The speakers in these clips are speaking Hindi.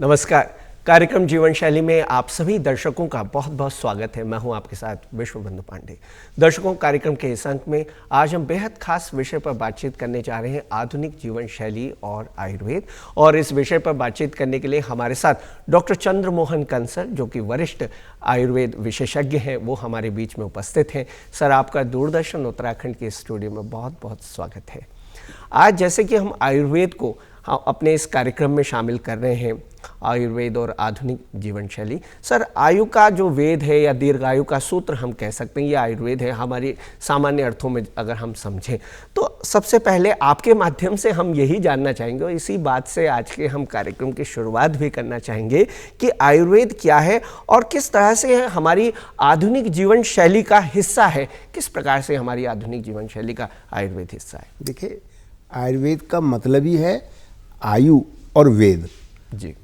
नमस्कार। कार्यक्रम जीवन शैली में आप सभी दर्शकों का बहुत बहुत स्वागत है। मैं हूं आपके साथ विश्वबंधु पांडे। दर्शकों, कार्यक्रम के इस अंक में आज हम बेहद खास विषय पर बातचीत करने जा रहे हैं, आधुनिक जीवन शैली और आयुर्वेद। और इस विषय पर बातचीत करने के लिए हमारे साथ डॉक्टर चंद्रमोहन कंसल, जो कि वरिष्ठ आयुर्वेद विशेषज्ञ हैं, वो हमारे बीच में उपस्थित हैं। सर, आपका दूरदर्शन उत्तराखंड के स्टूडियो में बहुत बहुत स्वागत है। आज जैसे कि हम आयुर्वेद को अपने इस कार्यक्रम में शामिल कर रहे हैं, आयुर्वेद और आधुनिक जीवन शैली। सर, आयु का जो वेद है या दीर्घायु का सूत्र हम कह सकते हैं, ये आयुर्वेद है हमारी सामान्य अर्थों में अगर हम समझें तो। सबसे पहले आपके माध्यम से हम यही जानना चाहेंगे और इसी बात से आज के हम कार्यक्रम की शुरुआत भी करना चाहेंगे कि आयुर्वेद क्या है और किस तरह से हमारी आधुनिक जीवन शैली का हिस्सा है। किस प्रकार से हमारी आधुनिक जीवन शैली का आयुर्वेद हिस्सा है? देखिए, आयुर्वेद का मतलब ही है आयु और वेद। जी,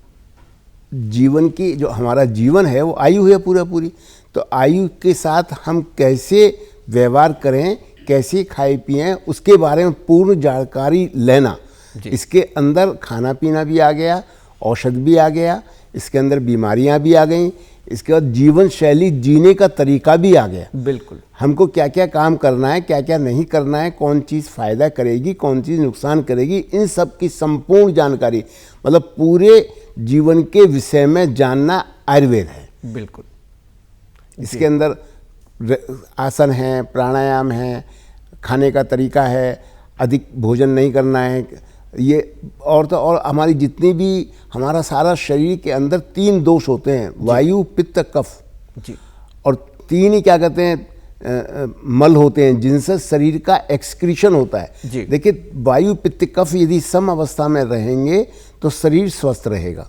जीवन की जो हमारा जीवन है वो आयु है पूरी। तो आयु के साथ हम कैसे व्यवहार करें, कैसे खाए पिएं, उसके बारे में पूर्ण जानकारी लेना। इसके अंदर खाना पीना भी आ गया, औषध भी आ गया, इसके अंदर बीमारियां भी आ गई, इसके बाद जीवन शैली जीने का तरीका भी आ गया। बिल्कुल। हमको क्या क्या काम करना है, क्या क्या नहीं करना है, कौन चीज़ फ़ायदा करेगी, कौन चीज़ नुकसान करेगी, इन सब की संपूर्ण जानकारी, मतलब पूरे जीवन के विषय में जानना आयुर्वेद है। बिल्कुल। इसके अंदर आसन है, प्राणायाम है, खाने का तरीका है, अधिक भोजन नहीं करना है, ये और तो और हमारी जितनी भी हमारा सारा शरीर के अंदर 3 दोष होते हैं, वायु, पित्त, कफ जी। और 3 ही क्या कहते हैं मल होते हैं, जिनसे शरीर का एक्सक्रीशन होता है। देखिए, वायु, पित्त, कफ यदि सम अवस्था में रहेंगे तो शरीर स्वस्थ रहेगा।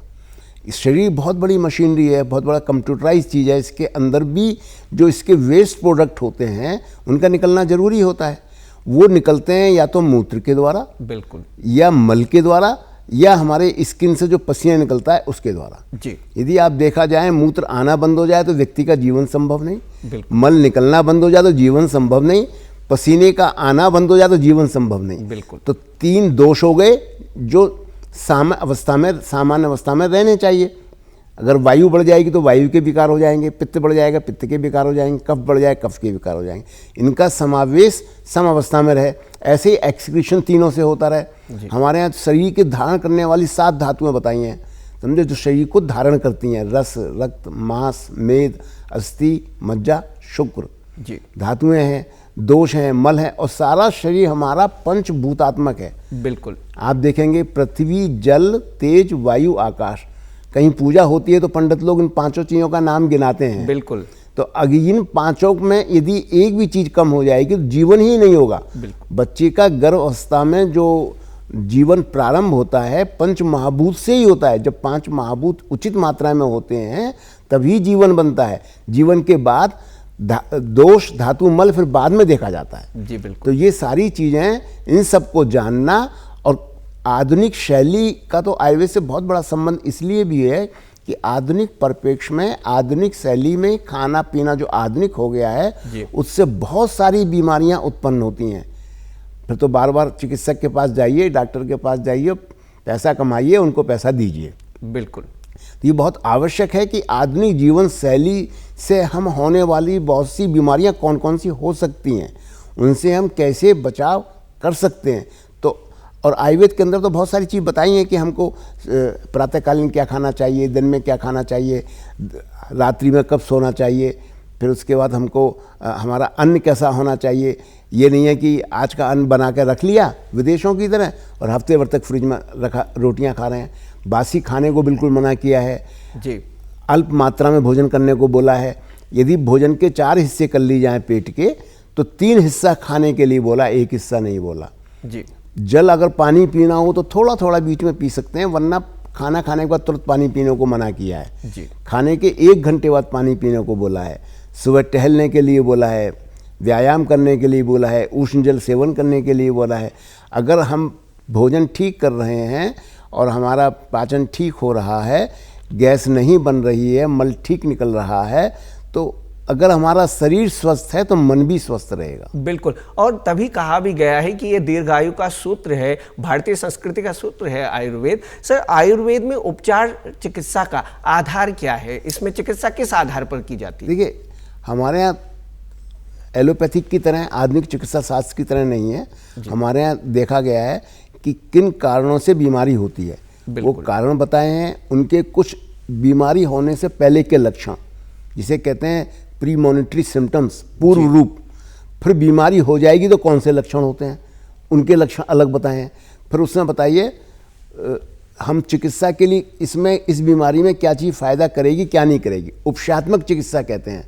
शरीर बहुत बड़ी मशीनरी है, बहुत बड़ा कंप्यूटराइज चीज़ है। इसके अंदर भी जो इसके वेस्ट प्रोडक्ट होते हैं उनका निकलना जरूरी होता है। वो निकलते हैं या तो मूत्र के द्वारा, बिल्कुल, या मल के द्वारा, या हमारे स्किन से जो पसीना निकलता है उसके द्वारा। जी। यदि आप देखा जाए, मूत्र आना बंद हो जाए तो व्यक्ति का जीवन संभव नहीं, मल निकलना बंद हो जाए तो जीवन संभव नहीं, पसीने का आना बंद हो जाए तो जीवन संभव नहीं। बिल्कुल। तो 3 दोष हो गए जो सामान्य अवस्था में रहने चाहिए। अगर वायु बढ़ जाएगी तो वायु के विकार हो जाएंगे, पित्त बढ़ जाएगा, पित्त के विकार हो जाएंगे, कफ बढ़ जाए, कफ के विकार हो जाएंगे। इनका समावेश सम अवस्था में रहे, ऐसे ही एक्सक्रीशन तीनों से होता रहे। हमारे यहाँ शरीर के धारण करने वाली 7 धातुएं बताई हैं, समझे, जो शरीर को धारण करती हैं। रस, रक्त, मांस, मेद, अस्थि, मज्जा, शुक्र जी धातुएं हैं, दोष हैं, मल है, और सारा शरीर हमारा पंचभूतात्मक है। बिल्कुल। आप देखेंगे पृथ्वी, जल, तेज, वायु, आकाश, कहीं पूजा होती है तो पंडित लोग इन 5 चीज़ों का नाम गिनाते हैं। बिल्कुल। तो अगर इन 5 में यदि एक भी चीज़ कम हो जाएगी तो जीवन ही नहीं होगा। बच्चे का गर्भ अवस्था में जो जीवन प्रारंभ होता है 5 महाभूत से ही होता है। जब 5 महाभूत उचित मात्रा में होते हैं तभी जीवन बनता है। जीवन के बाद दोष, धातु, मल फिर बाद में देखा जाता है। जी बिल्कुल। तो ये सारी चीज़ें, इन सबको जानना, और आधुनिक शैली का तो आयुर्वेद से बहुत बड़ा संबंध इसलिए भी है कि आधुनिक परिप्रेक्ष्य में, आधुनिक शैली में खाना पीना जो आधुनिक हो गया है उससे बहुत सारी बीमारियां उत्पन्न होती हैं। फिर तो बार बार चिकित्सक के पास जाइए, डॉक्टर के पास जाइए, पैसा कमाइए, उनको पैसा दीजिए। बिल्कुल। तो ये बहुत आवश्यक है कि आधुनिक जीवन शैली से हम होने वाली बहुत सी बीमारियां कौन कौन सी हो सकती हैं, उनसे हम कैसे बचाव कर सकते हैं। तो और आयुर्वेद के अंदर तो बहुत सारी चीज़ बताई हैं कि हमको प्रातःकालीन क्या खाना चाहिए, दिन में क्या खाना चाहिए, रात्रि में कब सोना चाहिए, फिर उसके बाद हमको हमारा अन्न कैसा होना चाहिए। ये नहीं है कि आज का अन्न बना के रख लिया विदेशों की तरह और हफ्ते भर तक फ्रिज में रखा रोटियां खा रहे हैं। बासी खाने को बिल्कुल मना किया है जी। अल्प मात्रा में भोजन करने को बोला है। यदि भोजन के 4 हिस्से कर ली जाएँ पेट के, तो 3 हिस्सा खाने के लिए बोला, 1 हिस्सा नहीं बोला जी। जल अगर पानी पीना हो तो थोड़ा थोड़ा बीच में पी सकते हैं, वरना खाना खाने के बाद तुरंत पानी पीने को मना किया है जी। खाने के 1 घंटे बाद पानी पीने को बोला है। सुबह टहलने के लिए बोला है, व्यायाम करने के लिए बोला है, उष्ण जल सेवन करने के लिए बोला है। अगर हम भोजन ठीक कर रहे हैं और हमारा पाचन ठीक हो रहा है, गैस नहीं बन रही है, मल ठीक निकल रहा है, तो अगर हमारा शरीर स्वस्थ है तो मन भी स्वस्थ रहेगा। बिल्कुल, और तभी कहा भी गया है कि ये दीर्घायु का सूत्र है, भारतीय संस्कृति का सूत्र है आयुर्वेद। सर, आयुर्वेद में उपचार चिकित्सा का आधार क्या है? इसमें चिकित्सा किस आधार पर की जाती है? देखिए, हमारे यहाँ एलोपैथिक की तरह, आधुनिक चिकित्सा शास्त्र की तरह नहीं है। हमारे यहाँ देखा गया है कि किन कारणों से बीमारी होती है, वो कारण बताए हैं, उनके कुछ बीमारी होने से पहले के लक्षण, जिसे कहते हैं प्रीमोनिटरी सिम्टम्स, पूर्व रूप। फिर बीमारी हो जाएगी तो कौन से लक्षण होते हैं, उनके लक्षण अलग बताए हैं। फिर उसमें बताइए हम चिकित्सा के लिए इसमें, इस बीमारी में क्या चीज़ फ़ायदा करेगी, क्या नहीं करेगी। उपचारात्मक चिकित्सा कहते हैं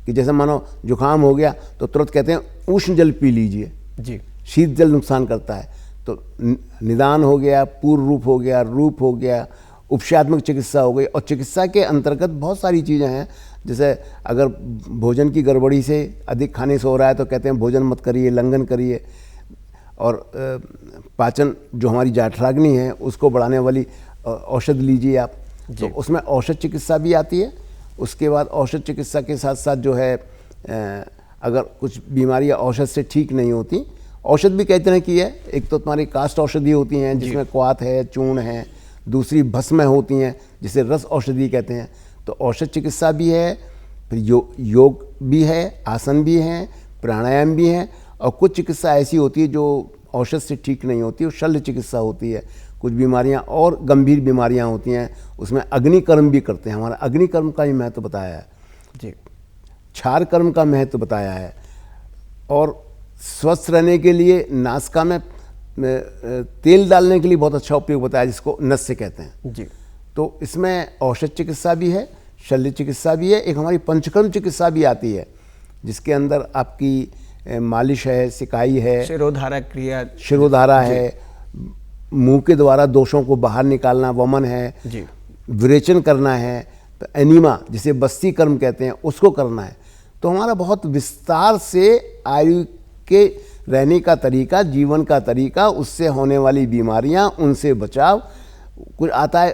कि जैसे मानो जुकाम हो गया तो तुरंत कहते हैं उष्ण जल पी लीजिए जी, शीत जल नुकसान करता है। तो निदान हो गया, पूर्व रूप हो गया, रूप हो गया, उपचारात्मक चिकित्सा हो गई। और चिकित्सा के अंतर्गत बहुत सारी चीज़ें हैं, जैसे अगर भोजन की गड़बड़ी से अधिक खाने से हो रहा है तो कहते हैं भोजन मत करिए, लंघन करिए। और पाचन जो हमारी जाठराग्नि है उसको बढ़ाने वाली औषध लीजिए आप, तो उसमें औषध चिकित्सा भी आती है। उसके बाद औषध चिकित्सा के साथ साथ जो है अगर कुछ बीमारियां औषध से ठीक नहीं होती, औषध भी कई तरह की है। एक तो तुम्हारी कास्ट औषधि होती हैं जिसमें क्वाथ है, चूर्ण है, दूसरी भस्म होती हैं जिसे रस औषधि कहते हैं। तो औषध चिकित्सा भी है, फिर योग भी है, आसन भी हैं, प्राणायाम भी हैं। और कुछ चिकित्सा ऐसी होती है जो औषध से ठीक नहीं होती, वो शल्य चिकित्सा होती है। कुछ बीमारियां और गंभीर बीमारियां होती हैं, उसमें अग्निकर्म भी करते हैं। हमारा अग्निकर्म का भी महत्व बताया है जी, क्षार कर्म का महत्व बताया है। और स्वस्थ रहने के लिए नासिका में तेल डालने के लिए बहुत अच्छा उपयोग बताया, जिसको नस्य कहते हैं जी। तो इसमें औषध चिकित्सा भी है, शल्य चिकित्सा भी है। एक हमारी पंचकर्म चिकित्सा भी आती है, जिसके अंदर आपकी मालिश है, सिकाई है, शिरोधारा क्रिया, शिरोधारा है, मुंह के द्वारा दोषों को बाहर निकालना, वमन है जी, विरेचन करना है, तो एनीमा जिसे बस्ती कर्म कहते हैं उसको करना है। तो हमारा बहुत विस्तार से आयु के रहने का तरीका, जीवन का तरीका, उससे होने वाली बीमारियां, उनसे बचाव कुछ आता है।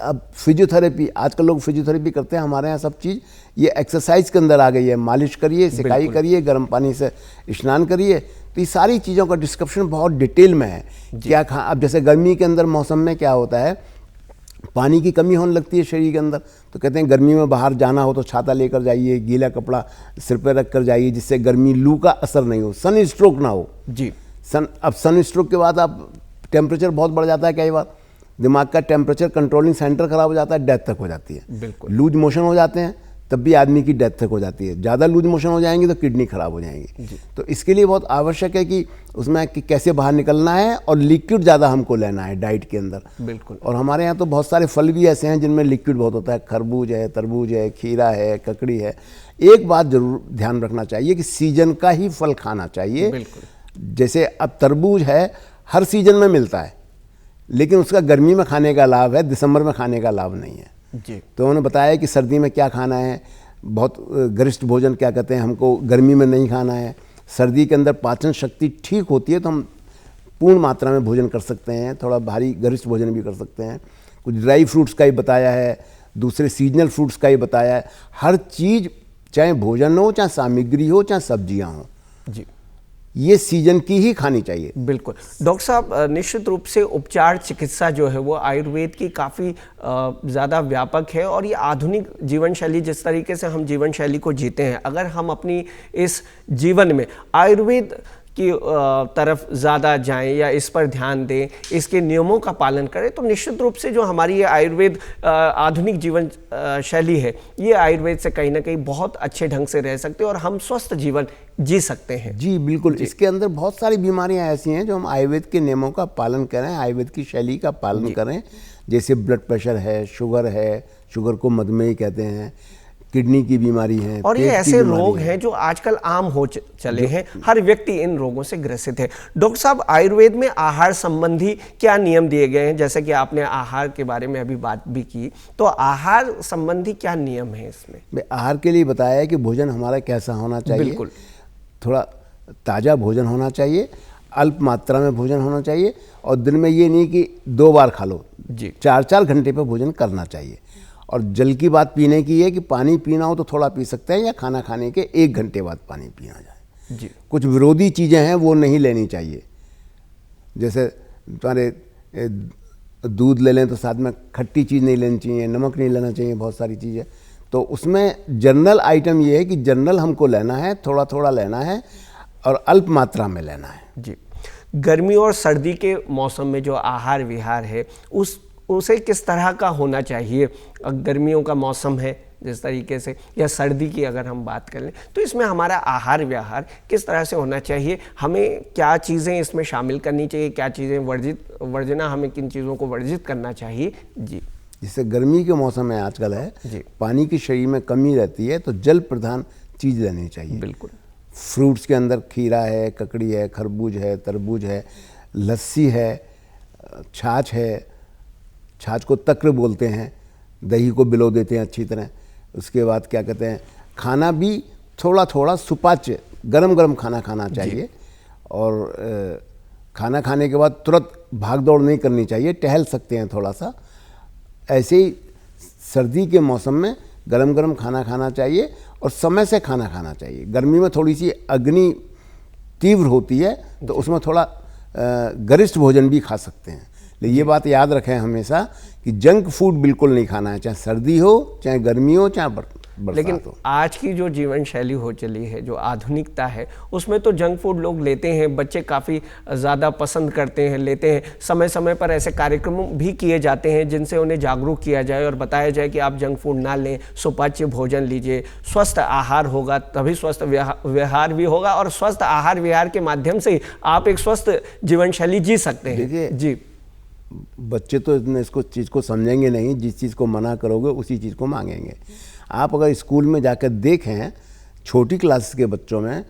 अब फिजियोथेरेपी, आजकल लोग फिजियोथेरेपी करते हैं, हमारे यहाँ सब चीज़ ये एक्सरसाइज के अंदर आ गई है। मालिश करिए, सिकाई करिए, गर्म पानी से स्नान करिए। तो ये सारी चीज़ों का डिस्क्रिप्शन बहुत डिटेल में है। क्या अब जैसे गर्मी के अंदर मौसम में क्या होता है, पानी की कमी होने लगती है शरीर के अंदर, तो कहते हैं गर्मी में बाहर जाना हो तो छाता लेकर जाइए, गीला कपड़ा सिर पर रख कर जाइए, जिससे गर्मी लू का असर नहीं हो, सन स्ट्रोक ना हो जी। अब सन स्ट्रोक के बाद आप टेम्परेचर बहुत बढ़ जाता है, कई बार दिमाग का टेम्परेचर कंट्रोलिंग सेंटर खराब हो जाता है, डेथ तक हो जाती है। बिल्कुल। लूज मोशन हो जाते हैं तब भी आदमी की डेथ तक हो जाती है। ज़्यादा लूज मोशन हो जाएंगे तो किडनी खराब हो जाएंगी। तो इसके लिए बहुत आवश्यक है कि उसमें कि कैसे बाहर निकलना है, और लिक्विड ज़्यादा हमको लेना है डाइट के अंदर। बिल्कुल। और हमारे यहाँ तो बहुत सारे फल भी ऐसे हैं जिनमें लिक्विड बहुत होता है, खरबूज है, तरबूज है, खीरा है, ककड़ी है। एक बात जरूर ध्यान रखना चाहिए कि सीजन का ही फल खाना चाहिए। बिल्कुल। जैसे अब तरबूज है, हर सीजन में मिलता है, लेकिन उसका गर्मी में खाने का लाभ है, दिसंबर में खाने का लाभ नहीं है। जी। तो उन्होंने बताया कि सर्दी में क्या खाना है, बहुत गरिष्ठ भोजन क्या कहते हैं, हमको गर्मी में नहीं खाना है। सर्दी के अंदर पाचन शक्ति ठीक होती है तो हम पूर्ण मात्रा में भोजन कर सकते हैं, थोड़ा भारी गरिष्ठ भोजन भी कर सकते हैं। कुछ ड्राई फ्रूट्स का ही बताया है, दूसरे सीजनल फ्रूट्स का ही बताया है। हर चीज़, चाहे भोजन हो, चाहे सामग्री हो, चाहे सब्जियाँ हों, जी, ये सीजन की ही खानी चाहिए। बिल्कुल। डॉक्टर साहब, निश्चित रूप से उपचार चिकित्सा जो है वो आयुर्वेद की काफ़ी ज़्यादा व्यापक है, और ये आधुनिक जीवन शैली, जिस तरीके से हम जीवन शैली को जीते हैं, अगर हम अपनी इस जीवन में आयुर्वेद की तरफ ज़्यादा जाएं या इस पर ध्यान दें, इसके नियमों का पालन करें, तो निश्चित रूप से जो हमारी ये आयुर्वेद आधुनिक जीवन शैली है, ये आयुर्वेद से कहीं ना कहीं बहुत अच्छे ढंग से रह सकते हैं और हम स्वस्थ जीवन जी सकते हैं। जी बिल्कुल। इसके अंदर बहुत सारी बीमारियां ऐसी हैं जो हम आयुर्वेद के नियमों का पालन करें, आयुर्वेद की शैली का पालन करें। जैसे ब्लड प्रेशर है, शुगर को मधुमेह कहते हैं, किडनी की बीमारी है, और ये ऐसे रोग हैं जो आजकल आम हो चले हैं, हर व्यक्ति इन रोगों से ग्रसित है। डॉक्टर साहब, आयुर्वेद में आहार संबंधी क्या नियम दिए गए हैं? जैसे कि आपने आहार के बारे में अभी बात भी की, तो आहार संबंधी क्या नियम है इसमें? आहार के लिए बताया है कि भोजन हमारा कैसा होना चाहिए। बिल्कुल। थोड़ा ताज़ा भोजन होना चाहिए, अल्प मात्रा में भोजन होना चाहिए, और दिन में ये नहीं कि 2 बार खा लो, जी, 4-4 घंटे पर भोजन करना चाहिए। और जल की बात पीने की है कि पानी पीना हो तो थोड़ा पी सकते हैं, या खाना खाने के 1 घंटे बाद पानी पीना जाए। जी। कुछ विरोधी चीज़ें हैं वो नहीं लेनी चाहिए। जैसे तुम्हारे दूध ले लें तो साथ में खट्टी चीज़ नहीं लेनी चाहिए, नमक नहीं लेना चाहिए, बहुत सारी चीज़ें। तो उसमें जनरल आइटम ये है कि जनरल हमको लेना है, थोड़ा थोड़ा लेना है और अल्प मात्रा में लेना है। जी। गर्मी और सर्दी के मौसम में जो आहार विहार है उसे किस तरह का होना चाहिए? गर्मियों का मौसम है जिस तरीके से, या सर्दी की अगर हम बात करें, तो इसमें हमारा आहार व्यवहार किस तरह से होना चाहिए? हमें क्या चीज़ें इसमें शामिल करनी चाहिए, क्या चीज़ें वर्जना, हमें किन चीज़ों को वर्जित करना चाहिए? जी। जिससे गर्मी के मौसम में आजकल है जी। पानी की शरीर में कमी रहती है, तो जल प्रधान चीज़ लेनी चाहिए। बिल्कुल। फ्रूट्स के अंदर खीरा है, ककड़ी है, खरबूज है, तरबूज है, लस्सी है, छाछ है, छाछ को तक्र बोलते हैं, दही को बिलो देते हैं अच्छी तरह। उसके बाद क्या कहते हैं, खाना भी थोड़ा थोड़ा सुपाच्य गरम गरम खाना खाना चाहिए। और खाना खाने के बाद तुरंत भाग दौड़ नहीं करनी चाहिए, टहल सकते हैं थोड़ा सा। ऐसे ही सर्दी के मौसम में गरम गरम खाना खाना चाहिए और समय से खाना खाना चाहिए। गर्मी में थोड़ी सी अग्नि तीव्र होती है तो उसमें थोड़ा गरिष्ठ भोजन भी खा सकते हैं। लेकिन ये बात याद रखें हमेशा कि जंक फूड बिल्कुल नहीं खाना है, चाहे सर्दी हो, चाहे गर्मी हो, चाहे बरसात लेकिन हो। आज की जो जीवन शैली हो चली है, जो आधुनिकता है, उसमें तो जंक फूड लोग लेते हैं, बच्चे काफ़ी ज़्यादा पसंद करते हैं, लेते हैं। समय समय पर ऐसे कार्यक्रम भी किए जाते हैं जिनसे उन्हें जागरूक किया जाए और बताया जाए कि आप जंक फूड ना लें, सुपाच्य भोजन लीजिए, स्वस्थ आहार होगा तभी स्वस्थ व्यवहार भी होगा, और स्वस्थ आहार विहार के माध्यम से आप एक स्वस्थ जीवन शैली जी सकते हैं। देखिए, जी। बच्चे तो इसको चीज़ को समझेंगे नहीं, जिस चीज़ को मना करोगे उसी चीज़ को मांगेंगे। आप अगर स्कूल में जाकर देखें, छोटी क्लास के बच्चों में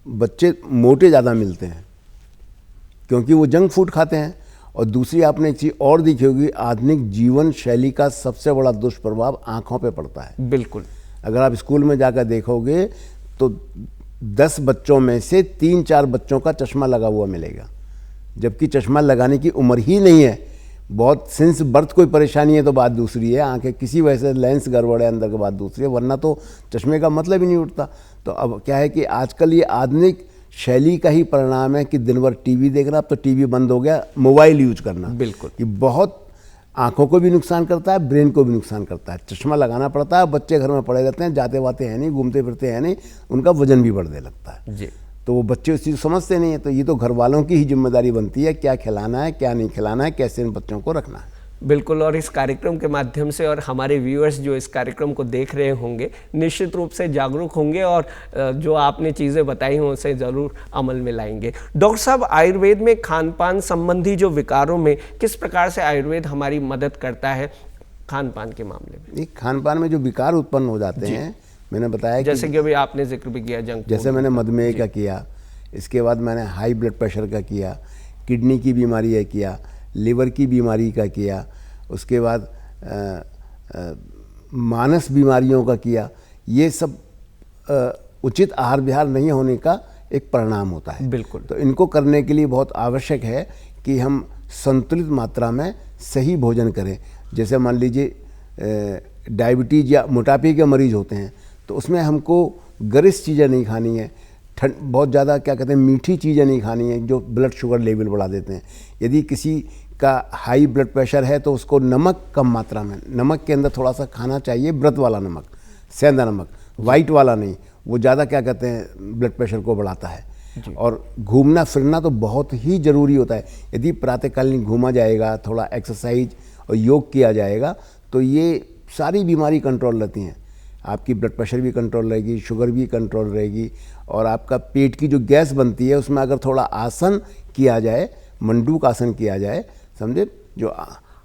बच्चे मोटे ज़्यादा मिलते हैं क्योंकि वो जंक फूड खाते हैं। और दूसरी आपने एक चीज़ और देखी होगी, आधुनिक जीवन शैली का सबसे बड़ा दुष्प्रभाव आँखों पे पड़ता है। बिल्कुल। अगर आप स्कूल में जाकर देखोगे तो 10 बच्चों में से 3-4 बच्चों का चश्मा लगा हुआ मिलेगा, जबकि चश्मा लगाने की उम्र ही नहीं है। बहुत सिंस बर्थ कोई परेशानी है तो बात दूसरी है, आंखें किसी वजह से लेंस गड़बड़ है अंदर की बात दूसरी है, वरना तो चश्मे का मतलब ही नहीं उठता। तो अब क्या है कि आजकल ये आधुनिक शैली का ही परिणाम है कि दिन भर टीवी देखना, अब तो टीवी बंद हो गया, मोबाइल यूज करना। बिल्कुल। ये बहुत आंखों को भी नुकसान करता है, ब्रेन को भी नुकसान करता है। चश्मा लगाना पड़ता है, बच्चे घर में पड़े रहते हैं, जाते वाते हैं नहीं, घूमते फिरते हैं नहीं, उनका वजन भी बढ़ने लगता है। जी। तो वो बच्चे उस चीज़ समझते नहीं है। तो ये तो घर वालों की ही जिम्मेदारी बनती है, क्या खिलाना है, क्या नहीं खिलाना है, कैसे इन बच्चों को रखना है। बिल्कुल। और इस कार्यक्रम के माध्यम से और हमारे व्यूअर्स जो इस कार्यक्रम को देख रहे होंगे निश्चित रूप से जागरूक होंगे और जो आपने चीज़ें बताई हैं उसे ज़रूर अमल में लाएंगे। डॉक्टर साहब, आयुर्वेद में खान पान संबंधी जो विकारों में किस प्रकार से आयुर्वेद हमारी मदद करता है खान पान के मामले में? खान पान में जो विकार उत्पन्न हो जाते हैं, मैंने बताया जैसे कि अभी आपने जिक्र भी किया जंक फूड, जैसे मैंने मधुमेह का किया, इसके बाद मैंने हाई ब्लड प्रेशर का किया, किडनी की बीमारी का किया, लिवर की बीमारी का किया, उसके बाद मानस बीमारियों का किया। ये सब उचित आहार विहार नहीं होने का एक परिणाम होता है। बिल्कुल। तो इनको करने के लिए बहुत आवश्यक है कि हम संतुलित मात्रा में सही भोजन करें। जैसे मान लीजिए डायबिटीज़ या मोटापे के मरीज होते हैं तो उसमें हमको गरिष्ठ चीज़ें नहीं खानी है, बहुत ज़्यादा क्या कहते हैं मीठी चीज़ें नहीं खानी है जो ब्लड शुगर लेवल बढ़ा देते हैं। यदि किसी का हाई ब्लड प्रेशर है तो उसको नमक कम मात्रा में, नमक के अंदर थोड़ा सा खाना चाहिए, व्रत वाला नमक, सेंधा नमक, वाइट वाला नहीं, वो ज़्यादा क्या कहते हैं ब्लड प्रेशर को बढ़ाता है। और घूमना फिरना तो बहुत ही ज़रूरी होता है। यदि प्रातःकालीन घूमा जाएगा, थोड़ा एक्सरसाइज और योग किया जाएगा तो ये सारी बीमारी कंट्रोल रहती हैं। आपकी ब्लड प्रेशर भी कंट्रोल रहेगी, शुगर भी कंट्रोल रहेगी, और आपका पेट की जो गैस बनती है उसमें अगर थोड़ा आसन किया जाए, मंडूक आसन किया जाए, समझे, जो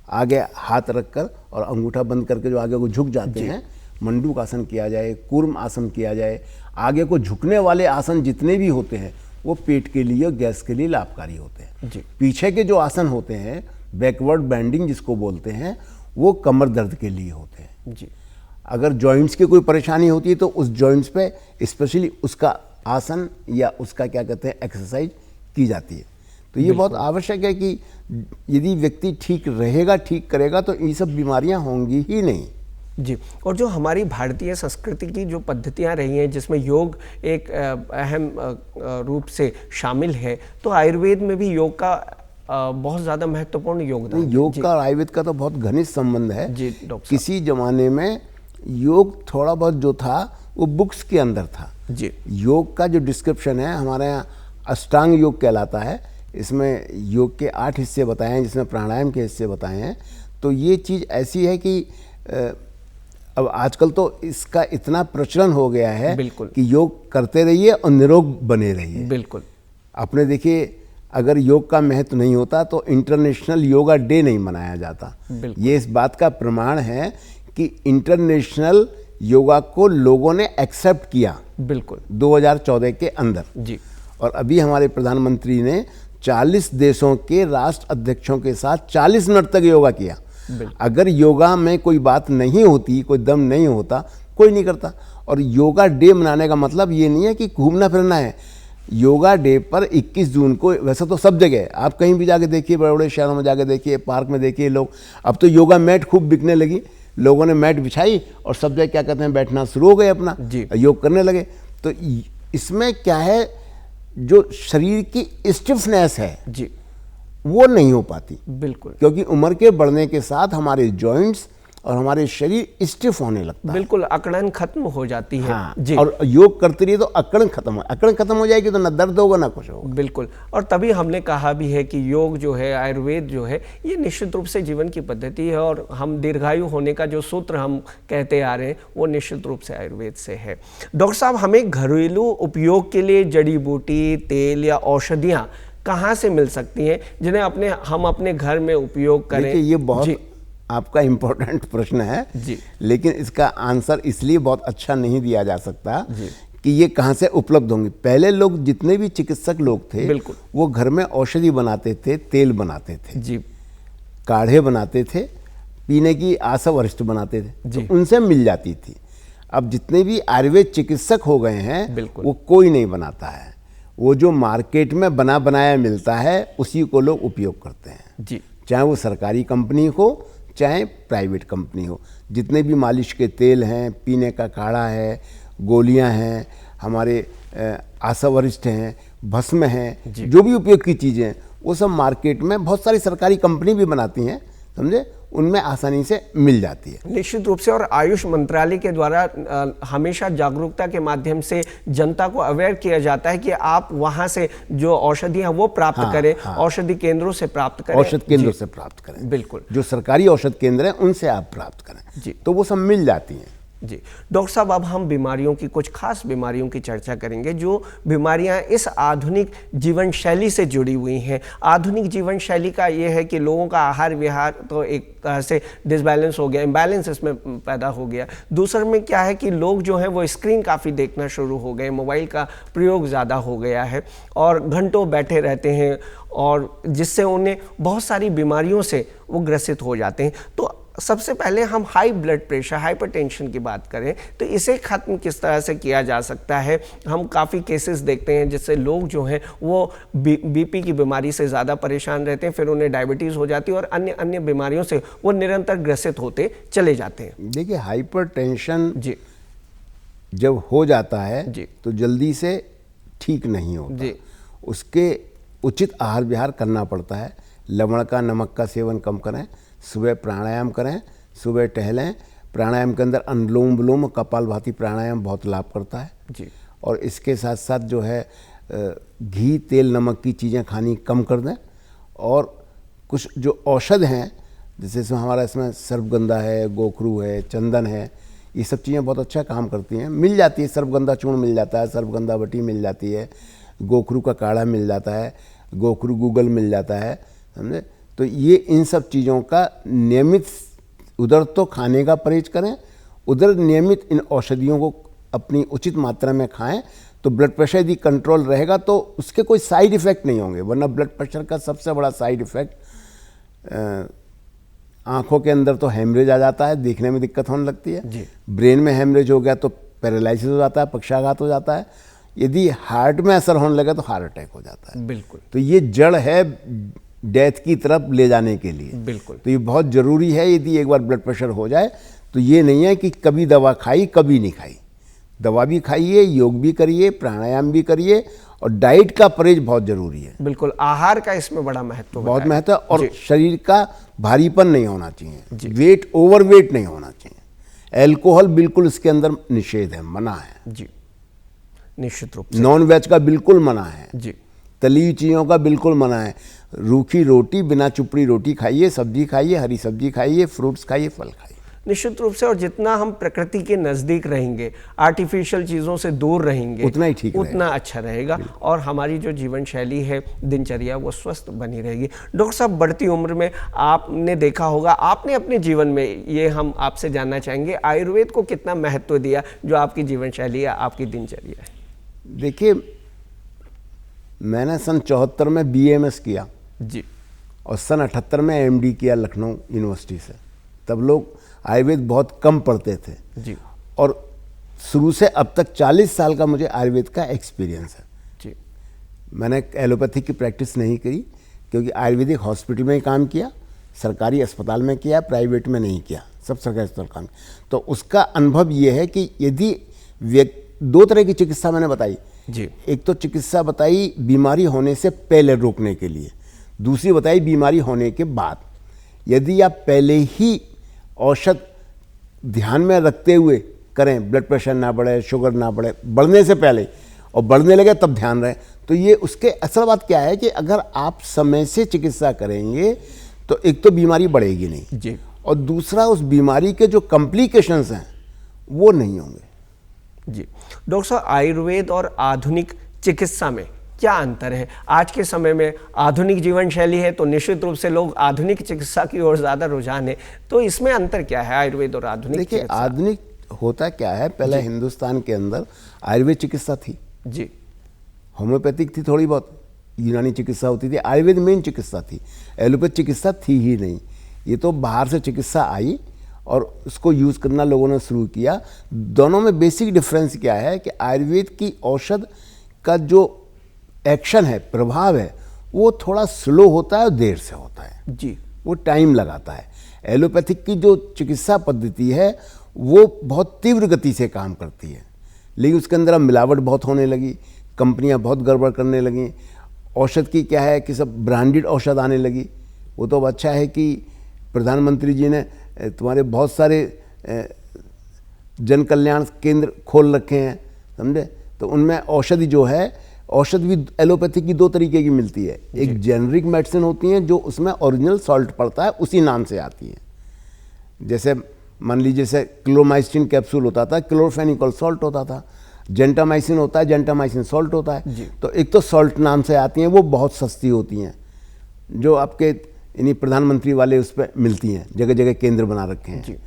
आगे हाथ रख कर और अंगूठा बंद करके जो आगे को झुक जाते हैं, मंडूक आसन किया जाए, कूर्म आसन किया जाए, आगे को झुकने वाले आसन जितने भी होते हैं वो पेट के लिए, गैस के लिए लाभकारी होते हैं। जी। पीछे के जो आसन होते हैं, बैकवर्ड बेंडिंग जिसको बोलते हैं, वो कमर दर्द के लिए होते हैं। जी। अगर जॉइंट्स की कोई परेशानी होती है तो उस जॉइंट्स पे स्पेशली उसका आसन या उसका क्या कहते हैं एक्सरसाइज की जाती है। तो ये बहुत आवश्यक है कि यदि व्यक्ति ठीक रहेगा, ठीक करेगा तो ये सब बीमारियां होंगी ही नहीं। जी, और जो हमारी भारतीय संस्कृति की जो पद्धतियां रही हैं जिसमें योग एक अहम रूप से शामिल है, तो आयुर्वेद में भी योग का बहुत ज़्यादा महत्वपूर्ण योगदान है। योग का और आयुर्वेद का तो बहुत घनिष्ठ संबंध है जी डॉक्टर साहब। किसी जमाने में योग थोड़ा बहुत जो था वो बुक्स के अंदर था। जी योग का जो डिस्क्रिप्शन है हमारे यहाँ अष्टांग योग कहलाता है। इसमें योग के 8 हिस्से बताए हैं, जिसमें प्राणायाम के हिस्से बताए हैं। तो ये चीज़ ऐसी है कि अब आजकल तो इसका इतना प्रचलन हो गया है बिल्कुल। कि योग करते रहिए और निरोग बने रहिए। बिल्कुल। आपने देखिए, अगर योग का महत्व नहीं होता तो इंटरनेशनल योगा डे नहीं मनाया जाता। ये इस बात का प्रमाण है कि इंटरनेशनल योगा को लोगों ने एक्सेप्ट किया। बिल्कुल 2014 के अंदर जी। और अभी हमारे प्रधानमंत्री ने 40 देशों के राष्ट्र अध्यक्षों के साथ 40 मिनट तक योगा किया। अगर योगा में कोई बात नहीं होती, कोई दम नहीं होता, कोई नहीं करता। और योगा डे मनाने का मतलब ये नहीं है कि घूमना फिरना है। योगा डे पर 21 जून को, वैसे तो सब जगह आप कहीं भी जाके देखिए, बड़े बड़े शहरों में जाके देखिए, पार्क में देखिए, लोग अब तो योगा मैट खूब बिकने लगी। लोगों ने मैट बिछाई और सब जगह क्या कहते हैं बैठना शुरू हो गए, अपना योग करने लगे। तो इसमें क्या है, जो शरीर की स्टिफनेस है जी वो नहीं हो पाती। बिल्कुल, क्योंकि उम्र के बढ़ने के साथ हमारे जॉइंट्स और हमारे शरीर स्टिफ होने लगता है। बिल्कुल अकड़न खत्म हो जाती है। हाँ, जी। और योग करते रहिए तो अकड़न खत्म हो जाएगी तो ना दर्द होगा ना कुछ होगा। बिल्कुल, और तभी हमने कहा भी है कि योग जो है, आयुर्वेद जो है, ये निश्चित रूप से जीवन की पद्धति है। और हम दीर्घायु होने का जो सूत्र हम कहते आ रहे हैं वो निश्चित रूप से आयुर्वेद से है। डॉक्टर साहब, हमें घरेलू उपयोग के लिए जड़ी बूटी, तेल या औषधियाँ कहाँ से मिल सकती हैं जिन्हें हम अपने घर में उपयोग करें? देखिए, ये बहुत आपका इम्पोर्टेंट प्रश्न है जी। लेकिन इसका आंसर इसलिए बहुत अच्छा नहीं दिया जा सकता कि ये कहाँ से उपलब्ध होंगे। पहले लोग, जितने भी चिकित्सक लोग थे, बिल्कुल, वो घर में औषधि बनाते थे, तेल बनाते थे जी, काढ़े बनाते थे, पीने की आसवरिष्ठ बनाते थे, तो उनसे मिल जाती थी। अब जितने भी आयुर्वेद चिकित्सक हो गए हैं वो कोई नहीं बनाता है। वो जो मार्केट में बना बनाया मिलता है उसी को लोग उपयोग करते हैं जी। चाहे वो सरकारी कंपनी हो चाहे प्राइवेट कंपनी हो। जितने भी मालिश के तेल हैं, पीने का काढ़ा है, गोलियां हैं, हमारे आसावरिष्ठ हैं, भस्म हैं, जो भी उपयोग की चीज़ें हैं वो सब मार्केट में बहुत सारी सरकारी कंपनी भी बनाती हैं, समझे, उनमें आसानी से मिल जाती है। निश्चित रूप से। और आयुष मंत्रालय के द्वारा हमेशा जागरूकता के माध्यम से जनता को अवेयर किया जाता है कि आप वहां से जो औषधियां वो प्राप्त करें, औषधि केंद्रों से प्राप्त करें, औषध केंद्रों से प्राप्त करें। बिल्कुल, जो सरकारी औषध केंद्र हैं उनसे आप प्राप्त करें जी, तो वो सब मिल जाती हैं। जी। डॉक्टर साहब, अब हम बीमारियों की, कुछ खास बीमारियों की चर्चा करेंगे जो बीमारियां इस आधुनिक जीवन शैली से जुड़ी हुई हैं। आधुनिक जीवन शैली का ये है कि लोगों का आहार विहार तो एक तरह से डिसबैलेंस हो गया, इम्बैलेंस इसमें पैदा हो गया। दूसरे में क्या है कि लोग जो हैं वो स्क्रीन काफ़ी देखना शुरू हो गए, मोबाइल का प्रयोग ज़्यादा हो गया है और घंटों बैठे रहते हैं, और जिससे उन्हें बहुत सारी बीमारियों से वो ग्रसित हो जाते हैं। तो सबसे पहले हम हाई ब्लड प्रेशर, हाइपरटेंशन की बात करें तो इसे ख़त्म किस तरह से किया जा सकता है? हम काफ़ी केसेस देखते हैं जिससे लोग जो हैं वो बीपी की बीमारी से ज़्यादा परेशान रहते हैं, फिर उन्हें डायबिटीज़ हो जाती है और अन्य अन्य बीमारियों से वो निरंतर ग्रसित होते चले जाते हैं। देखिए, हाइपरटेंशन जी जब हो जाता है जी तो जल्दी से ठीक नहीं होता जी। उसके उचित आहार विहार करना पड़ता है। लवण का, नमक का सेवन कम करें, सुबह प्राणायाम करें, सुबह टहलें। प्राणायाम के अंदर अनुलोम विलोम, कपालभाति प्राणायाम बहुत लाभ करता है जी। और इसके साथ साथ जो है घी, तेल, नमक की चीज़ें खानी कम कर दें। और कुछ जो औषध हैं, जैसे इसमें हमारा इसमें सर्पगंधा है, गोखरू है, चंदन है, ये सब चीज़ें बहुत अच्छा काम करती हैं, मिल जाती है। सर्पगंधा चूर्ण मिल जाता है, सर्पगंधा बटी मिल जाती है, गोखरू का काढ़ा मिल जाता है, गोखरू गूगल मिल जाता है, समझे। तो ये इन सब चीज़ों का नियमित, उधर तो खाने का परहेज करें, उधर नियमित इन औषधियों को अपनी उचित मात्रा में खाएं तो ब्लड प्रेशर यदि कंट्रोल रहेगा तो उसके कोई साइड इफ़ेक्ट नहीं होंगे। वरना ब्लड प्रेशर का सबसे बड़ा साइड इफ़ेक्ट आँखों के अंदर तो हेमरेज आ जाता है, देखने में दिक्कत होने लगती है। ब्रेन में हेमरेज हो गया तो पैरालिसिस हो जाता है, पक्षाघात हो जाता है। यदि हार्ट में असर होने लगा तो हार्ट अटैक हो जाता है। बिल्कुल। तो ये जड़ है डेथ की तरफ ले जाने के लिए। बिल्कुल। तो ये बहुत ज़रूरी है, यदि एक बार ब्लड प्रेशर हो जाए तो ये नहीं है कि कभी दवा खाई कभी नहीं खाई, दवा भी खाइए, योग भी करिए, प्राणायाम भी करिए, और डाइट का परहेज बहुत जरूरी है। बिल्कुल, आहार का इसमें बड़ा महत्व बहुत बताया। महत्व है, और जी। शरीर का भारीपन नहीं होना जी। चाहिए, वेट ओवरवेट नहीं होना चाहिए। अल्कोहल बिल्कुल इसके अंदर निषेध है, मना है। जी, निश्चित रूप से। नॉन वेज का बिल्कुल मना है, जी, तली हुई चीज़ों का बिल्कुल मना है। रूखी रोटी, बिना चुपड़ी रोटी खाइए, सब्जी खाइए, हरी सब्जी खाइए, फ्रूट्स खाइए, फल खाइए। निश्चित रूप से। और जितना हम प्रकृति के नज़दीक रहेंगे, आर्टिफिशियल चीज़ों से दूर रहेंगे, उतना ही ठीक रहेगा। उतना अच्छा रहेगा, और हमारी जो जीवन शैली है, दिनचर्या, वो स्वस्थ बनी रहेगी। डॉक्टर साहब, बढ़ती उम्र में आपने देखा होगा, आपने अपने जीवन में, ये हम आपसे जानना चाहेंगे, आयुर्वेद को कितना महत्व दिया, जो आपकी जीवन शैली है, आपकी दिनचर्या है? देखिए, मैंने सन 74 में BAMS किया जी, और सन 78 में MD किया लखनऊ यूनिवर्सिटी से। तब लोग आयुर्वेद बहुत कम पढ़ते थे, जी, और शुरू से अब तक 40 साल का मुझे आयुर्वेद का एक्सपीरियंस है। जी, मैंने एलोपैथी की प्रैक्टिस नहीं करी, क्योंकि आयुर्वेदिक हॉस्पिटल में ही काम किया, सरकारी अस्पताल में किया, प्राइवेट में नहीं किया, सब सरकारी अस्पताल काम। तो उसका अनुभव ये है कि यदि दो तरह की चिकित्सा मैंने बताई। जी, एक तो चिकित्सा बताई बीमारी होने से पहले रोकने के लिए, दूसरी बताई बीमारी होने के बाद। यदि आप पहले ही औषध ध्यान में रखते हुए करें, ब्लड प्रेशर ना बढ़े, शुगर ना बढ़े, बढ़ने से पहले, और बढ़ने लगे तब ध्यान रहे, तो ये उसके असल बात क्या है कि अगर आप समय से चिकित्सा करेंगे तो एक तो बीमारी बढ़ेगी नहीं, जी, और दूसरा उस बीमारी के जो कॉम्प्लिकेशंस हैं वो नहीं होंगे। जी। डॉक्टर साहब, आयुर्वेद और आधुनिक चिकित्सा में क्या अंतर है? आज के समय में आधुनिक जीवन शैली है, तो निश्चित रूप से लोग आधुनिक चिकित्सा की ओर ज़्यादा रुझान है, तो इसमें अंतर क्या है आयुर्वेद और आधुनिक देखिए, चिकित्सा? आधुनिक होता क्या है, पहले हिंदुस्तान के अंदर आयुर्वेद चिकित्सा थी, जी, होम्योपैथिक थी, थोड़ी बहुत यूनानी चिकित्सा होती थी, आयुर्वेद मेन चिकित्सा थी, एलोपैथ चिकित्सा थी ही नहीं। ये तो बाहर से चिकित्सा आई और उसको यूज़ करना लोगों ने शुरू किया। दोनों में बेसिक डिफरेंस क्या है कि आयुर्वेद की औषध का जो एक्शन है, प्रभाव है, वो थोड़ा स्लो होता है और देर से होता है, जी, वो टाइम लगाता है। एलोपैथिक की जो चिकित्सा पद्धति है वो बहुत तीव्र गति से काम करती है, लेकिन उसके अंदर अब मिलावट बहुत होने लगी, कंपनियां बहुत गड़बड़ करने लगी। औषध की क्या है कि सब ब्रांडेड औषध आने लगी। वो तो अब अच्छा है कि प्रधानमंत्री जी ने तुम्हारे बहुत सारे जन कल्याण केंद्र खोल रखे हैं, समझे, तो उनमें औषधि जो है, औषध भी एलोपैथी की दो तरीके की मिलती है। एक जेनरिक मेडिसिन होती हैं जो उसमें ओरिजिनल सॉल्ट पड़ता है, उसी नाम से आती है। जैसे मान लीजिए जैसे क्लोरोमाइसिन कैप्सूल होता था, क्लोरोफेनिकॉल सॉल्ट होता था, जेंटामाइसिन होता है, जेंटामाइसिन सॉल्ट होता है। तो एक तो सॉल्ट नाम से आती हैं, वो बहुत सस्ती होती हैं, जो आपके इन्हीं प्रधानमंत्री वाले उस पर मिलती हैं, जगह जगह केंद्र बना रखे हैं।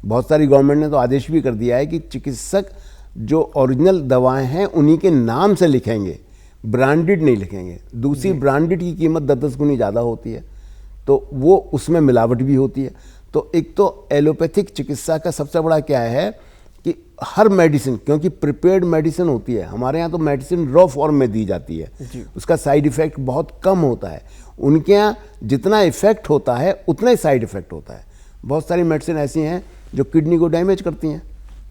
बहुत सारी गवर्नमेंट ने तो आदेश भी कर दिया है कि चिकित्सक जो ओरिजिनल दवाएं हैं उन्हीं के नाम से लिखेंगे, ब्रांडेड नहीं लिखेंगे। दूसरी ब्रांडेड की कीमत 10-10 गुनी ज़्यादा होती है, तो वो उसमें मिलावट भी होती है। तो एक तो एलोपैथिक चिकित्सा का सबसे बड़ा क्या है कि हर मेडिसिन, क्योंकि प्रिपेयर्ड मेडिसिन होती है, हमारे यहाँ तो मेडिसिन रॉ फॉर्म में दी जाती है, उसका साइड इफ़ेक्ट बहुत कम होता है। उनके यहाँ जितना इफेक्ट होता है उतना ही साइड इफेक्ट होता है। बहुत सारी मेडिसिन ऐसी हैं जो किडनी को डैमेज करती हैं,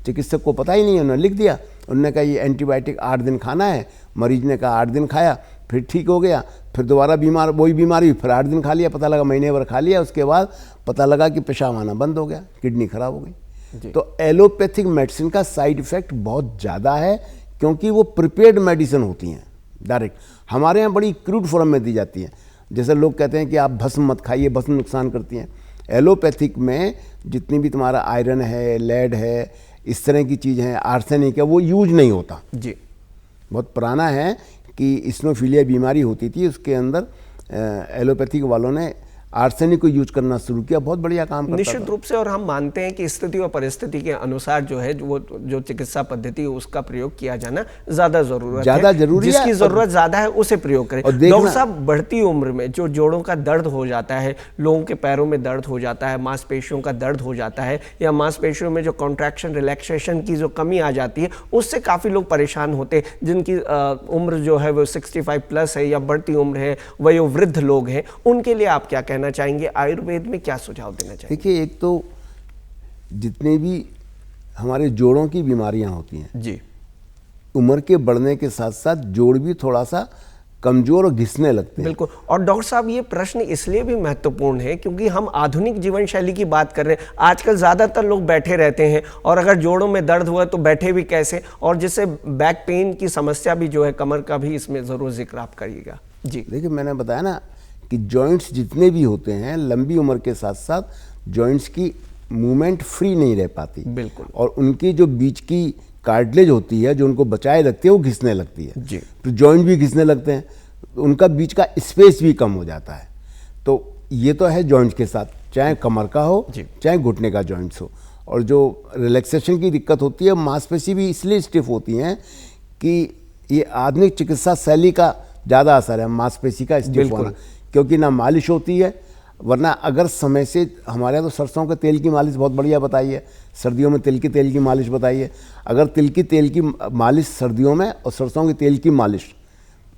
चिकित्सक को पता ही नहीं है, उन्होंने लिख दिया, उन्होंने कहा ये एंटीबायोटिक 8 दिन खाना है, मरीज ने कहा 8 दिन खाया, फिर ठीक हो गया, फिर दोबारा बीमार, वही बीमारी, फिर 8 दिन खा लिया, पता लगा महीने भर खा लिया, उसके बाद पता लगा कि पेशाब आना बंद हो गया, किडनी खराब हो गई। तो एलोपैथिक मेडिसिन का साइड इफेक्ट बहुत ज़्यादा है, क्योंकि वो प्रिपेयर्ड मेडिसिन होती हैं डायरेक्ट। हमारे यहाँ बड़ी क्रूड फॉर्म में दी जाती हैं। जैसे लोग कहते हैं कि आप भस्म मत खाइए, भस्म नुकसान करती हैं। एलोपैथिक में जितनी भी तुम्हारा आयरन है, लेड है, इस तरह की चीज़ हैं, आर्सेनिक है, वो यूज नहीं होता। जी, बहुत पुराना है कि इस्नोफिलिया बीमारी होती थी, उसके अंदर एलोपैथिक वालों ने आर्सेनिक को यूज करना शुरू किया, बहुत बढ़िया काम करता निश्चित रूप से। और हम मानते हैं कि स्थिति और परिस्थिति के अनुसार जो है वो जो चिकित्सा पद्धति है उसका प्रयोग किया जाना ज़्यादा ज़रूरी है, जिसकी ज़रूरत ज़्यादा है उसे प्रयोग करें। डॉक्टर साहब, बढ़ती उम्र में जो जोड़ों का दर्द हो जाता है, लोगों के पैरों में दर्द हो जाता है, मांसपेशियों का दर्द हो जाता है, या मांसपेशियों में जो कॉन्ट्रैक्शन रिलैक्सेशन की जो कमी आ जाती है, उससे काफ़ी लोग परेशान होते हैं, जिनकी उम्र जो है वो 65 प्लस है या बढ़ती उम्र है, वयोवृद्ध लोग हैं, उनके लिए आप क्या कहना चाहेंगे? आयुर्वेद में क्या सुझाव देना चाहिए? देखिए, एक तो जितने भी हमारे जोड़ों की बीमारियां होती हैं, जी उम्र के बढ़ने के साथ साथ जोड़ भी थोड़ा सा कमजोर और घिसने लगते हैं। बिल्कुल। और डॉक्टर साहब, ये प्रश्न इसलिए भी महत्वपूर्ण है क्योंकि हम आधुनिक जीवन शैली की बात कर रहे हैं। आजकल ज़्यादातर लोग बैठे रहते हैं और अगर जोड़ों में दर्द हुआ तो बैठे भी कैसे, और जिससे बैक पेन की समस्या भी जो है, कमर का भी इसमें ज़रूर जिक्र आप करिएगा। जी देखिए, मैंने बताया ना कि जॉइंट्स जितने भी होते हैं, लंबी उम्र के साथ साथ जॉइंट्स की मूवमेंट फ्री नहीं रह पाती। बिल्कुल। और उनकी जो बीच की कार्टिलेज होती है जो उनको बचाए रखती है, वो घिसने लगती है। जी। तो जॉइंट भी घिसने लगते हैं, तो उनका बीच का स्पेस भी कम हो जाता है। तो ये तो है जॉइंट्स के साथ, चाहे कमर का हो चाहे घुटने का जॉइंट्स हो। और जो रिलैक्सेशन की दिक्कत होती है, मांसपेशी भी इसलिए स्टिफ होती हैं कि ये आधुनिक चिकित्सा शैली का ज़्यादा असर है मांसपेशी का स्टिफ होना, क्योंकि ना मालिश होती है। वरना अगर समय से, हमारे यहाँ तो सरसों के तेल की मालिश बहुत बढ़िया बताई है, सर्दियों में तिल के तेल की मालिश बताई है। अगर तिल की तेल की मालिश सर्दियों में और सरसों के तेल की मालिश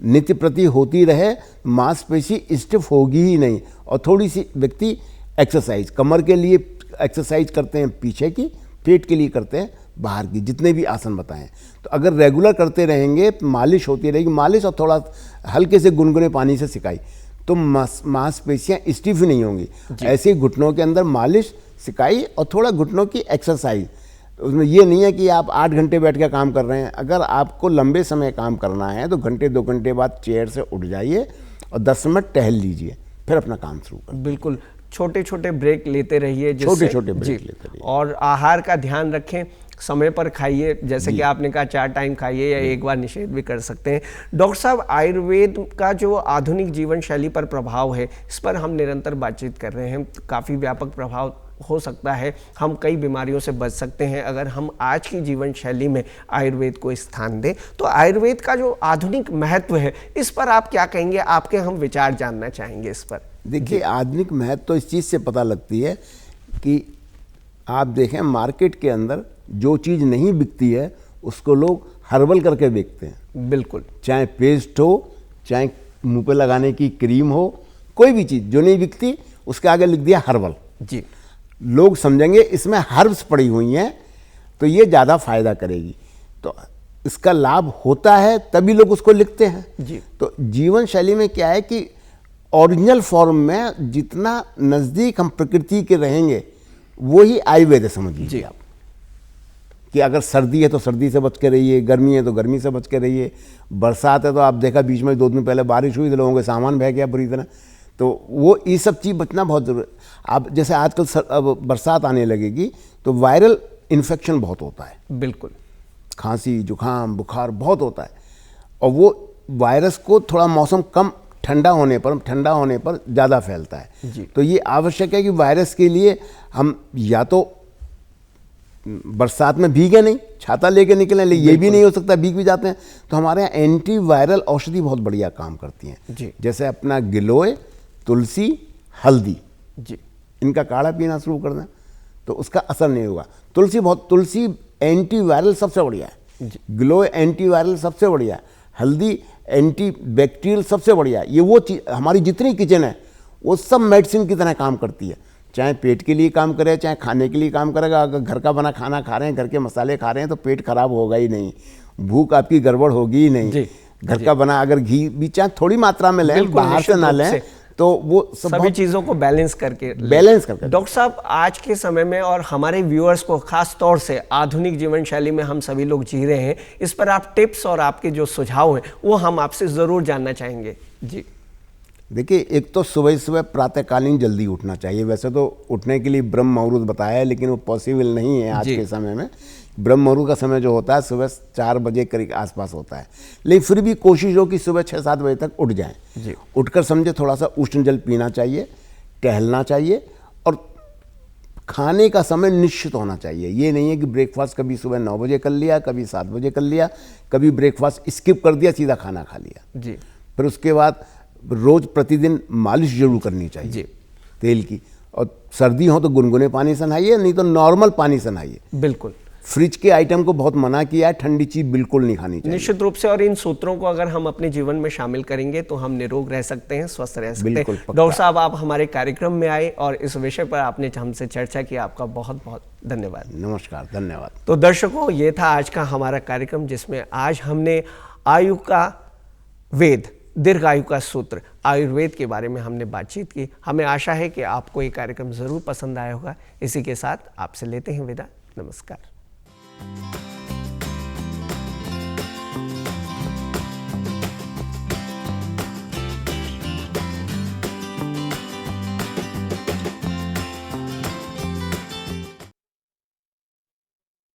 नित्य प्रति होती रहे, मांसपेशी स्टिफ होगी ही नहीं। और थोड़ी सी व्यक्ति एक्सरसाइज, कमर के लिए एक्सरसाइज करते हैं पीछे की, पेट के लिए करते हैं बाहर की, जितने भी आसन बताएं। तो अगर रेगुलर करते रहेंगे, मालिश होती रहेगी, मालिश और थोड़ा हल्के से गुनगुने पानी से सिकाई, तो मांसपेशियाँ स्टिफ ही नहीं होंगी। ऐसे घुटनों के अंदर मालिश, सिकाई और थोड़ा घुटनों की एक्सरसाइज। उसमें ये नहीं है कि आप 8 घंटे बैठ के काम कर रहे हैं। अगर आपको लंबे समय काम करना है तो घंटे 2 घंटे बाद चेयर से उठ जाइए और 10 मिनट टहल लीजिए, फिर अपना काम शुरू करें। बिल्कुल, छोटे छोटे ब्रेक लेते रहिए, छोटे छोटे ब्रेक लेते रहिए। और आहार का ध्यान रखें, समय पर खाइए, जैसे कि आपने कहा 4 टाइम खाइए या एक बार निषेध भी कर सकते हैं। डॉक्टर साहब, आयुर्वेद का जो आधुनिक जीवन शैली पर प्रभाव है, इस पर हम निरंतर बातचीत कर रहे हैं। काफ़ी व्यापक प्रभाव हो सकता है, हम कई बीमारियों से बच सकते हैं अगर हम आज की जीवन शैली में आयुर्वेद को स्थान दें। तो आयुर्वेद का जो आधुनिक महत्व है, इस पर आप क्या कहेंगे? आपके हम विचार जानना चाहेंगे इस पर। देखिए, आधुनिक महत्व तो इस चीज़ से पता लगती है कि आप देखें मार्केट के अंदर जो चीज़ नहीं बिकती है उसको लोग हर्बल करके बेचते हैं। बिल्कुल। चाहे पेस्ट हो, चाहे मुंह पे लगाने की क्रीम हो, कोई भी चीज़ जो नहीं बिकती उसके आगे लिख दिया हर्बल। जी। लोग समझेंगे इसमें हर्ब्स पड़ी हुई हैं तो ये ज़्यादा फायदा करेगी, तो इसका लाभ होता है तभी लोग उसको लिखते हैं। जी। तो जीवन शैली में क्या है कि ओरिजिनल फॉर्म में जितना नज़दीक हम प्रकृति के रहेंगे वो ही आयुर्वेद है, समझ लीजिए आप। कि अगर सर्दी है तो सर्दी से बच के रहिए, गर्मी है तो गर्मी से बच के रहिए, बरसात है तो आप देखा बीच में 2 दिन पहले बारिश हुई तो लोगों के सामान बह गया बुरी तरह, तो वो ये सब चीज़ बचना बहुत ज़रूरी है। आप जैसे आजकल अब बरसात आने लगेगी तो वायरल इन्फेक्शन बहुत होता है। बिल्कुल। खांसी, जुकाम, बुखार बहुत होता है, और वो वायरस को थोड़ा मौसम कम ठंडा होने पर ज़्यादा फैलता है। जी। तो ये आवश्यक है कि वायरस के लिए हम या तो बरसात में भीगे नहीं, छाता लेके निकलें, लेकिन ये भी नहीं हो सकता, भीग भी जाते हैं, तो हमारे यहाँ एंटी वायरल औषधि बहुत बढ़िया काम करती हैं। जी। जैसे अपना गिलोय, तुलसी, हल्दी, जी, इनका काढ़ा पीना शुरू कर दें तो उसका असर नहीं होगा। तुलसी एंटी वायरल सबसे बढ़िया है, गिलोय एंटी वायरल सबसे बढ़िया है, हल्दी एंटी बैक्टीरियल सबसे बढ़िया है। ये वो चीज़, हमारी जितनी किचन है वो सब मेडिसिन की तरह काम करती है। चाहे पेट के लिए काम करे, चाहे खाने के लिए काम करेगा। अगर घर का बना खाना खा रहे हैं, घर के मसाले खा रहे हैं तो पेट खराब होगा ही नहीं, भूख आपकी गड़बड़ होगी ही नहीं। घर का बना अगर घी भी चाहे थोड़ी मात्रा में लें, बाहर से ना लें, तो वो सभी चीज़ों को बैलेंस करके डॉक्टर साहब, आज के समय में और हमारे व्यूअर्स को खास तौर से आधुनिक जीवन शैली में हम सभी लोग जी रहे हैं, इस पर आप टिप्स और आपके जो सुझाव हैं वो हम आपसे ज़रूर जानना चाहेंगे। जी। देखिए, एक तो सुबह सुबह प्रातःकालीन जल्दी उठना चाहिए। वैसे तो उठने के लिए ब्रह्म मुहूर्त बताया है, लेकिन वो पॉसिबल नहीं है आज के समय में। ब्रह्म मुहूर्त का समय जो होता है सुबह 4 बजे करीब आसपास होता है, लेकिन फिर भी कोशिश हो कि सुबह 6-7 बजे तक उठ जाएं। उठकर समझे थोड़ा सा उष्ण जल पीना चाहिए, टहलना चाहिए, और खाने का समय निश्चित होना चाहिए। ये नहीं है कि ब्रेकफास्ट कभी सुबह 9 बजे कर लिया, कभी 7 बजे कर लिया, कभी ब्रेकफास्ट स्किप कर दिया, सीधा खाना खा लिया। जी। फिर उसके बाद रोज प्रतिदिन मालिश जरूर करनी चाहिए जी। तेल की, और सर्दी हो तो गुनगुने पानी से नहाइए, नहीं तो नॉर्मल पानी से नहाइए। बिल्कुल। फ्रिज के आइटम को बहुत मना किया है, ठंडी चीज बिल्कुल नहीं खानी चाहिए। निश्चित रूप से, और इन सूत्रों को अगर हम अपने जीवन में शामिल करेंगे तो हम निरोग रह सकते हैं, स्वस्थ रह सकते बिल्कुल, हैं। पक्का। डॉक्टर साहब, आप हमारे कार्यक्रम में आए और इस विषय पर आपने हमसे चर्चा की, आपका बहुत बहुत धन्यवाद। नमस्कार, धन्यवाद। तो दर्शकों, ये था आज का हमारा कार्यक्रम, जिसमें आज हमने आयु का वेद, दीर्घायु का सूत्र, आयुर्वेद के बारे में हमने बातचीत की। हमें आशा है कि आपको ये कार्यक्रम जरूर पसंद आया होगा। इसी के साथ आपसे लेते हैं विदा। नमस्कार।